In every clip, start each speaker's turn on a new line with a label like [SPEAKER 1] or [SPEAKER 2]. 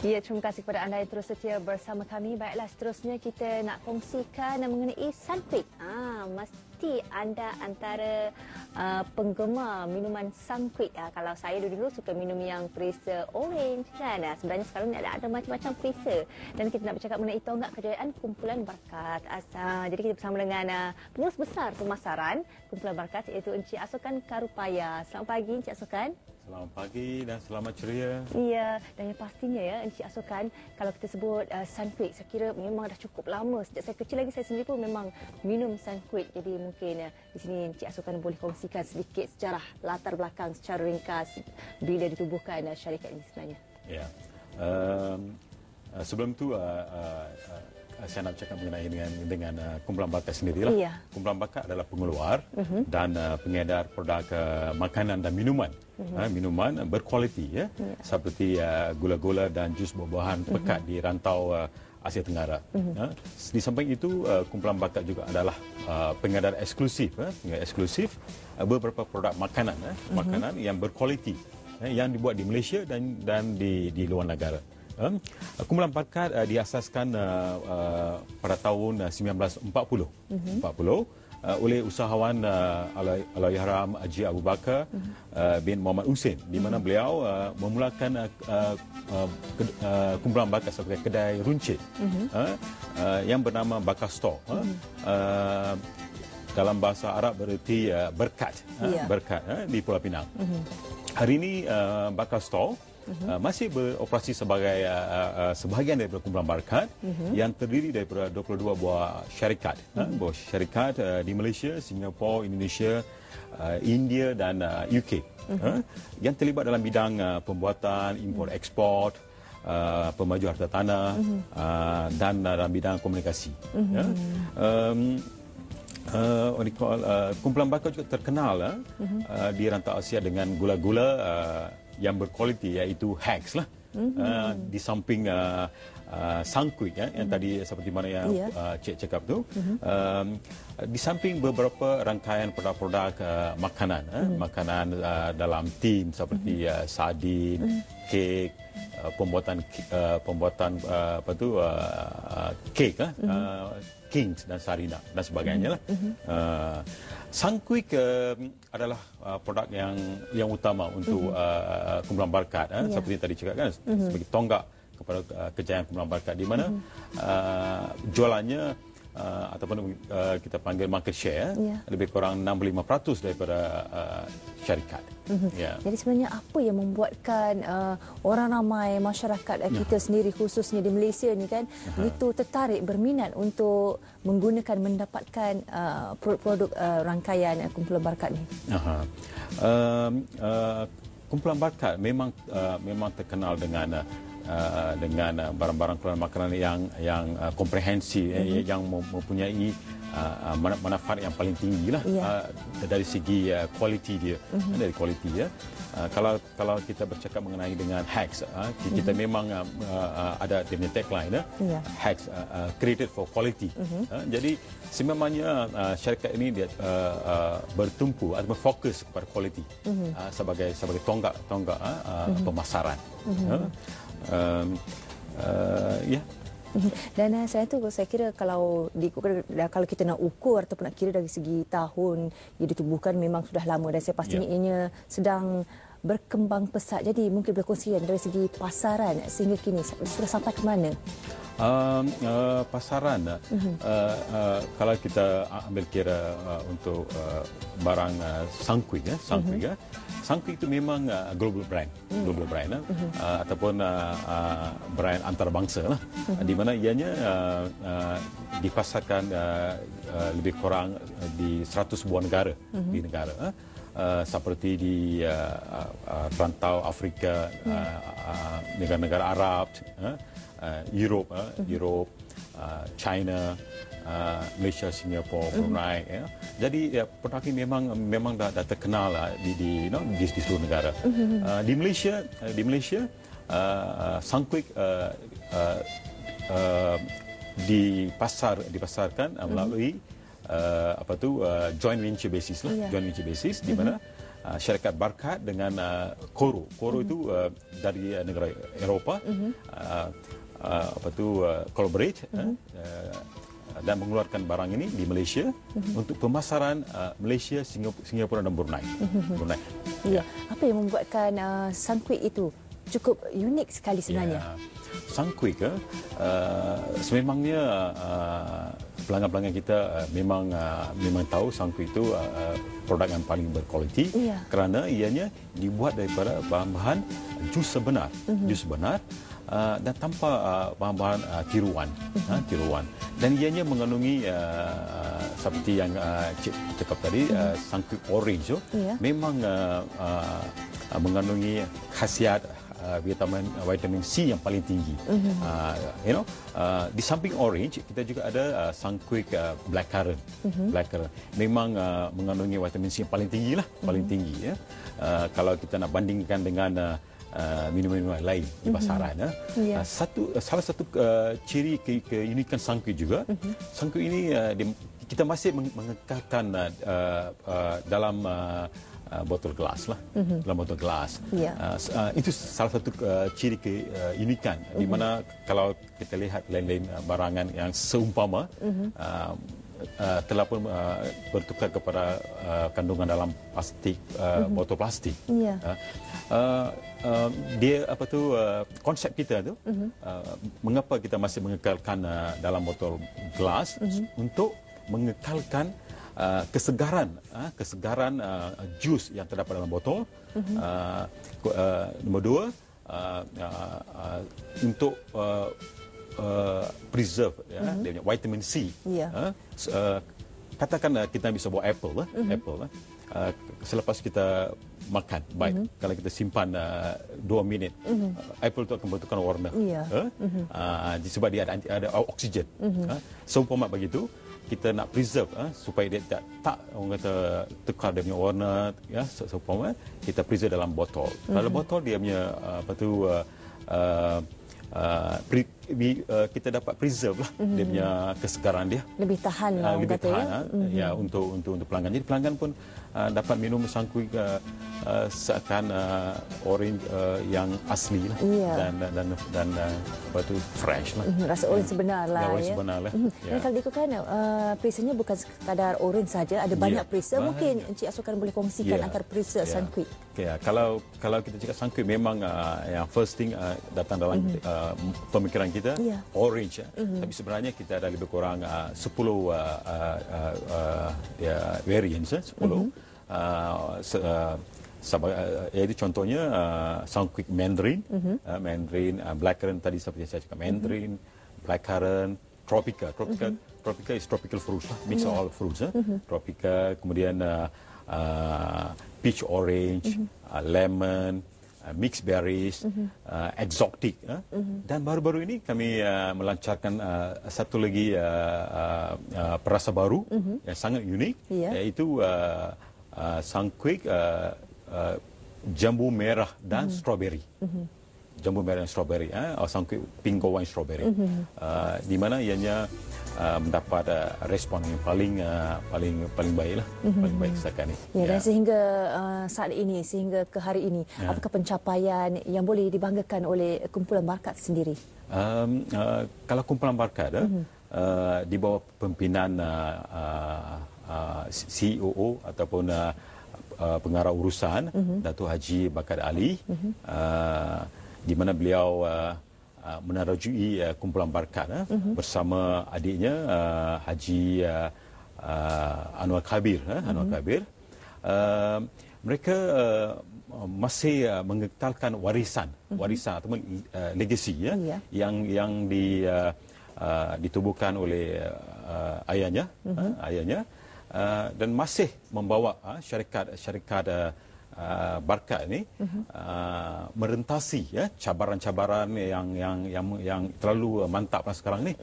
[SPEAKER 1] Ya, terima kasih kepada anda yang terus setia bersama kami. Baiklah, seterusnya kita nak kongsikan mengenai Sunquick. Mesti anda antara penggemar minuman Sunquick. Kalau saya dulu suka minum yang perisa orange kan. Sebenarnya sekarang ni ada macam-macam perisa. Dan kita nak bercakap mengenai tonggak kejayaan Kumpulan Barakat. Jadi kita bersama dengan pengurus besar pemasaran Kumpulan Barakat iaitu Encik Asokan Karupaya. Selamat pagi Encik Asokan.
[SPEAKER 2] Selamat pagi dan selamat ceria.
[SPEAKER 1] Ya, dan yang pastinya ya Encik Asokan, kalau kita sebut Sunquick, saya kira memang dah cukup lama. Sejak saya kecil lagi saya sendiri pun memang minum Sunquick. Jadi mungkin di sini Encik Asokan boleh kongsikan sedikit sejarah latar belakang secara ringkas bila ditubuhkan syarikat ini sebenarnya.
[SPEAKER 2] Ya. Sebelum tu saya nak cakap mengenai dengan Kumpulan Barakat sendirilah.
[SPEAKER 1] Ya.
[SPEAKER 2] Kumpulan Barakat adalah pengeluar dan pengedar produk makanan dan minuman. Minuman berkualiti ya. Seperti gula-gula dan jus buah-buahan pekat di rantau Asia Tenggara. Di samping itu Kumpulan Barakat juga adalah pengedar eksklusif beberapa produk makanan makanan yang berkualiti yang dibuat di Malaysia dan di luar negara. Kumpulan Barakat diasaskan pada tahun 1940 oleh usahawan Allahyarham Haji Abu Bakar bin Muhammad Hussein, di mana beliau memulakan Kumpulan Barakat sebagai kedai runcit yang bernama Bakar Store. Dalam bahasa Arab berarti berkat, berkat di Pulau Pinang. Hari ini Bakar Store masih beroperasi sebagai sebahagian daripada Kumpulan Barakat yang terdiri daripada 22 buah syarikat, di Malaysia, Singapura, Indonesia, India dan UK yang terlibat dalam bidang pembuatan, import ekspor, pemaju harta tanah dan dalam bidang komunikasi. Kumpulan Barakat juga terkenal di rantau Asia dengan gula-gula yang berkualiti, iaitu Hags lah. Di samping Sunquick yang tadi seperti mana yang Cik cakap tu, di samping beberapa rangkaian produk-produk makanan, makanan dalam tim seperti sardin, kek, pembuatan kek, Kings dan Sarina dan sebagainya lah. Sunquick adalah produk yang utama untuk Kumpulan Barakat, seperti yang tadi cakap kan, sebagai tonggak kepada kejayaan Kumpulan Barakat, di mana jualannya ataupun kita panggil market share lebih kurang 65% daripada syarikat.
[SPEAKER 1] Jadi sebenarnya apa yang membuatkan orang ramai masyarakat kita sendiri khususnya di Malaysia ni kan begitu tertarik berminat untuk mendapatkan produk-produk rangkaian Kumpulan Barakat ni?
[SPEAKER 2] Kumpulan Barakat memang terkenal dengan barang-barang keluaran makanan yang komprehensif, yang mempunyai manfaat yang paling tinggi lah dari segi kualiti dia. Dari kualiti dia. Kalau kita bercakap mengenai dengan Hags, kita memang ada dia punya tagline, Hags created for quality. Jadi sememangnya syarikat ini dia bertumpu atau berfokus kepada kualiti sebagai tonggak pemasaran.
[SPEAKER 1] Dan saya kira kalau kita nak ukur ataupun nak kira dari segi tahun ia ditubuhkan memang sudah lama, dan saya pastinya ianya sedang berkembang pesat. Jadi mungkin boleh kongsikan dari segi pasaran sehingga kini sudah sampai ke mana?
[SPEAKER 2] Pasaran, kalau kita ambil kira untuk barang Sunquick, Sunquick itu memang global brand, ataupun brand antarabangsa lah, di mana ianya dipasarkan lebih kurang di 100 buah negara di negara. Seperti di rantau Afrika, negara-negara Arab, Europe, China, Malaysia, Singapura, Brunei. Jadi produk ini memang dah terkenal di seluruh negara. Di Malaysia, Sunquick dipasarkan melalui joint venture basis lah, joint venture basis, di mana syarikat Barkat dengan Koro. Koro itu dari negara Eropah. Collaborate dan mengeluarkan barang ini di Malaysia untuk pemasaran Malaysia, Singapura dan Brunei.
[SPEAKER 1] Ya. Apa yang membuatkan sangkuit itu cukup unik sekali sebenarnya?
[SPEAKER 2] Sangkuit sememangnya pelanggan-pelanggan kita memang tahu sangkuit itu produk yang paling berkualiti kerana ianya dibuat daripada bahan-bahan jus sebenar. Jus sebenar dan tanpa bahan-bahan tiruan. Dan ianya mengandungi seperti yang Cik cakap tadi, sangkuit orange memang mengandungi khasiat vitamin C yang paling tinggi. Di samping orange kita juga ada sangkuit blackcurrant. Blackcurrant memang mengandungi vitamin C yang paling tinggi lah, paling tinggi. Kalau kita nak bandingkan dengan minuman lain di pasaran. Salah satu ciri keunikan sangkuit juga, sangkuit ini kita masih mengekalkan dalam botol gelas lah, dalam botol gelas. Itu salah satu ciri keunikan di mana kalau kita lihat lain-lain barangan yang seumpama telah pun bertukar kepada kandungan dalam plastik, botol plastik. Dia konsep kita tu mengapa kita masih mengekalkan dalam botol gelas untuk mengekalkan kesegaran jus yang terdapat dalam botol. Nombor dua, untuk preserve dia punya vitamin C. Katakan kita bisa buat apple. Selepas kita makan, kalau kita simpan 2 minit, apple itu akan bertukar warna. Sebab dia ada oksigen. Seumpama begitu, kita nak preserve supaya dia tak orang kata tukar dia punya warna, seumpama kita preserve dalam botol. Dalam botol dia punya kita dapat preserve lah dia punya kesegaran dia,
[SPEAKER 1] lebih tahan lah,
[SPEAKER 2] lebih tahan untuk pelanggan. Jadi pelanggan pun dapat minum sangkuit seakan orange yang asli lah, dan fresh lah.
[SPEAKER 1] Rasa orange sebenar lah.
[SPEAKER 2] Orange sebenar lah.
[SPEAKER 1] Dan kalau diikutkan perisanya bukan sekadar orange saja, ada banyak perisa. Mungkin Encik Asukan boleh kongsikan antara perisa sangkuit.
[SPEAKER 2] Kalau kita cakap sangkuit, memang yang first thing datang dalam pemikiran kita orange. Tapi sebenarnya kita ada lebih kurang 10 variants, 10. Jadi contohnya sangkuit Mandarin, blackcurrant tadi seperti saya cakap, Mandarin, blackcurrant, Tropica. Tropica is tropical fruits, mix of all fruits. Tropica, kemudian peach orange, lemon, mixed berries, exotic. Dan baru-baru ini kami melancarkan satu lagi perasa baru yang sangat unik, iaitu sangkuit jambu merah dan strawberry. Jambu merah dan strawberry, sangkuit pingo wine strawberry. Di mana ianya mendapat respon yang paling baik lah, paling baik setakat ini.
[SPEAKER 1] Dan sehingga saat ini, sehingga ke hari ini, apakah pencapaian yang boleh dibanggakan oleh kumpulan Barkat sendiri?
[SPEAKER 2] Kalau kumpulan Barkat di bawah pimpinan CEO ataupun pengarah urusan Datuk Haji Barkat Ali, di mana beliau menerajui kumpulan Barkat bersama adiknya Haji Anwar Kabir. Mereka masih mengekalkan warisan ataupun legasi yang ditubuhkan oleh ayahnya, dan masih membawa syarikat Barkat ini merentasi cabaran-cabaran yang terlalu mantap sekarang ni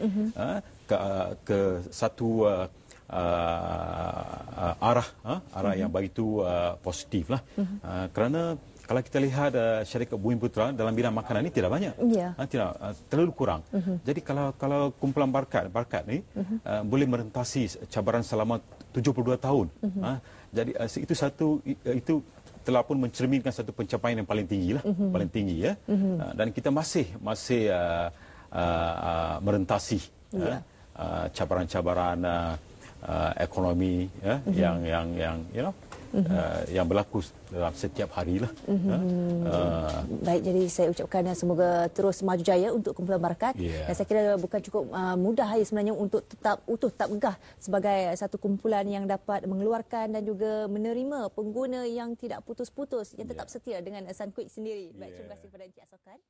[SPEAKER 2] ke satu arah yang begitu positif lah. Kerana kalau kita lihat syarikat Bumi Putra dalam bidang makanan ini tidak banyak, terlalu kurang. Jadi kalau kumpulan Barkat ni boleh merentasi cabaran selama 72 tahun. Jadi itu telah pun mencerminkan satu pencapaian yang paling tinggi lah, paling tinggi ya. Dan kita masih merentasi cabaran-cabaran ekonomi yang berlaku dalam setiap hari lah.
[SPEAKER 1] Baik, jadi saya ucapkan semoga terus maju jaya untuk kumpulan Barakat. Dan saya kira bukan cukup mudah sebenarnya untuk tetap utuh, tetap megah sebagai satu kumpulan yang dapat mengeluarkan dan juga menerima pengguna yang tidak putus-putus, yang tetap setia dengan Sunquicks sendiri. Baik, terima kasih kepada Encik Asokan.